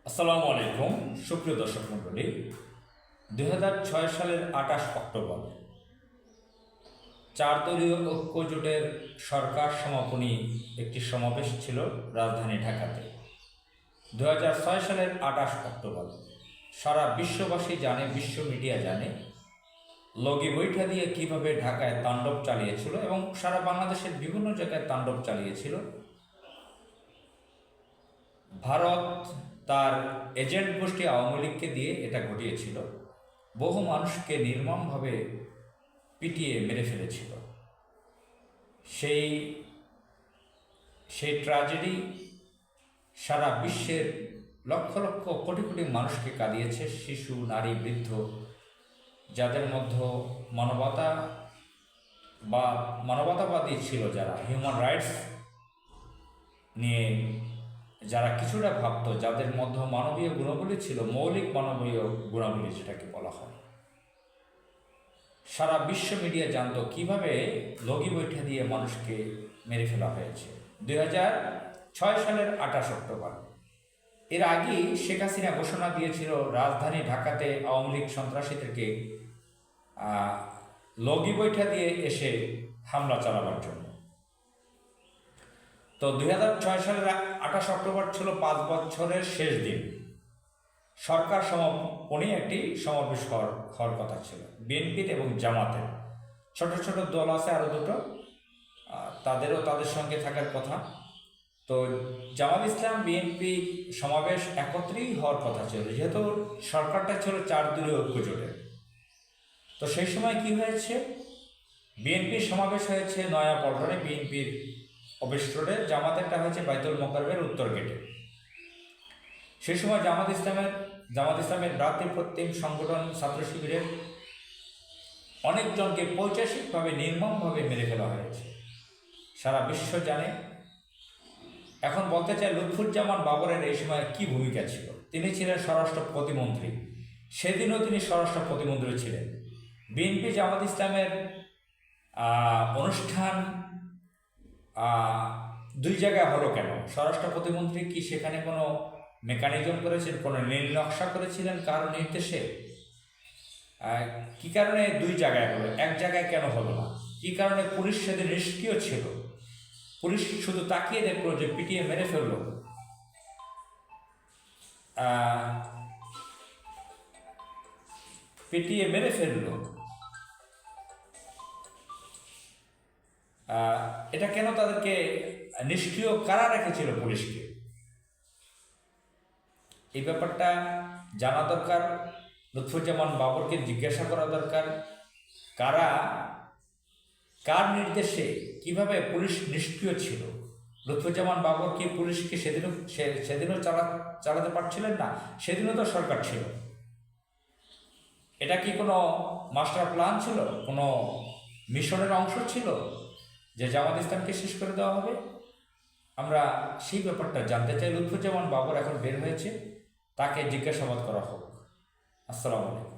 আসসালামু আলাইকুম সুপ্রিয় দর্শক মণ্ডলী। 2006 সালের 28 অক্টোবর চার দলীয় ঐক্য জোটের সরকার সমাপনী একটি সমাবেশ ছিল রাজধানী ঢাকাতে। 2006 সালের 28 অক্টোবর সারা বিশ্ববাসী জানে, বিশ্ব মিডিয়া জানে লগি বৈঠা দিয়ে কিভাবে ঢাকায় তাণ্ডব চালিয়েছিল এবং সারা বাংলাদেশের বিভিন্ন জায়গায় তাণ্ডব চালিয়েছিল। ভারত তার এজেন্ট গোষ্ঠী আওয়ামী লীগকে দিয়ে এটা ঘটিয়েছিল। বহু মানুষকে নির্মমভাবে পিটিয়ে মেরে ফেলেছিল। সেই সেই ট্র্যাজেডি সারা বিশ্বের লক্ষ লক্ষ কোটি কোটি মানুষকে কাঁদিয়েছে, শিশু, নারী, বৃদ্ধ, যাদের মধ্যে মানবতাবাদী ছিল, যারা হিউম্যান রাইটস নিয়ে যারা কিছুটা ভাবতো, যাদের মধ্যে মানবীয় গুণাবলী ছিল, মৌলিক মানবীয় গুণাবলী যেটাকে বলা হয়। সারা বিশ্ব মিডিয়া জানতো কিভাবে লগি বৈঠা দিয়ে মানুষকে মেরে ফেলা হয়েছে। 2006 সালের 28 অক্টোবর। এর আগেই শেখ হাসিনা ঘোষণা দিয়েছিল রাজধানী ঢাকাতে আওয়ামী লীগ সন্ত্রাসীদেরকে লগি বৈঠা দিয়ে এসে হামলা চালাবার জন্য। তো 2006 সালের 28 অক্টোবর ছিল 5 বছরের শেষ দিন। সরকার সমাপনী একটি সমাবেশ হওয়ার কথা ছিল বিএনপির এবং জামাতের। ছোট ছোট দল আছে আরও দুটো, তাদেরও তাদের সঙ্গে থাকার কথা। তো জামাত ইসলাম বিএনপি সমাবেশ একত্রেই হওয়ার কথা ছিল, যেহেতু সরকারটা ছিল 4 দলীয় ঐক্য জোটের। তো সেই সময় কি হয়েছে, বিএনপির সমাবেশ হয়েছে নয়াপল্টনে বিএনপির অফিস রোডে, জামাতেরটা হয়েছে বাইতুল মোকাররমের উত্তর গেটে। সেই সময় জামাত ইসলামের ভ্রাতৃপ্রতিম সংগঠন ছাত্র শিবিরের অনেকজনকে পৈশাচিকভাবে নির্মমভাবে মেরে ফেলা হয়েছে, সারা বিশ্ব জানে। এখন বলতে চাই লুৎফুজ্জামান বাবরের এই সময় কি ভূমিকা ছিল। তিনি ছিলেন স্বরাষ্ট্র প্রতিমন্ত্রী, সেদিনও তিনি স্বরাষ্ট্র প্রতিমন্ত্রী ছিলেন। বিএনপি জামাত ইসলামের অনুষ্ঠান দুই জায়গায় হলো কেন? স্বরাষ্ট্র প্রতিমন্ত্রী কি সেখানে কোনো মেকানিজম করেছেন, কোনো নীল নকশা করেছিলেন কার নির্দেশে? কি কারণে দুই জায়গায় হলো, এক জায়গায় কেন হলো না? কি কারণে পুলিশ সেদিন নিষ্ক্রিয় ছিল? পুলিশ শুধু তাকিয়ে দেখলো যে পিটিয়ে মেরে ফেললো। এটা কেন তাদেরকে নিষ্ক্রিয় কারা রেখেছিল পুলিশকে? এই ব্যাপারটা জানা দরকার, লুৎফুজ্জামান বাবরকে জিজ্ঞাসা করা দরকার, কার নির্দেশে কিভাবে পুলিশ নিষ্ক্রিয় ছিল। লুৎফুজ্জামান বাবর কি পুলিশকে সেদিনও চালাতে পারছিলেন না? সেদিনও তো সরকার ছিল। এটা কি কোনো মাস্টার প্ল্যান ছিল, কোনো মিশনের অংশ ছিল যে জামাত ইসলামকে শেষ করে দেওয়া হবে? আমরা সেই ব্যাপারটা জানতে চাই। লুৎফুজ্জামান বাবর এখন বের হয়েছে, তাকে জিজ্ঞাসাবাদ করা হোক। আসসালামু আলাইকুম।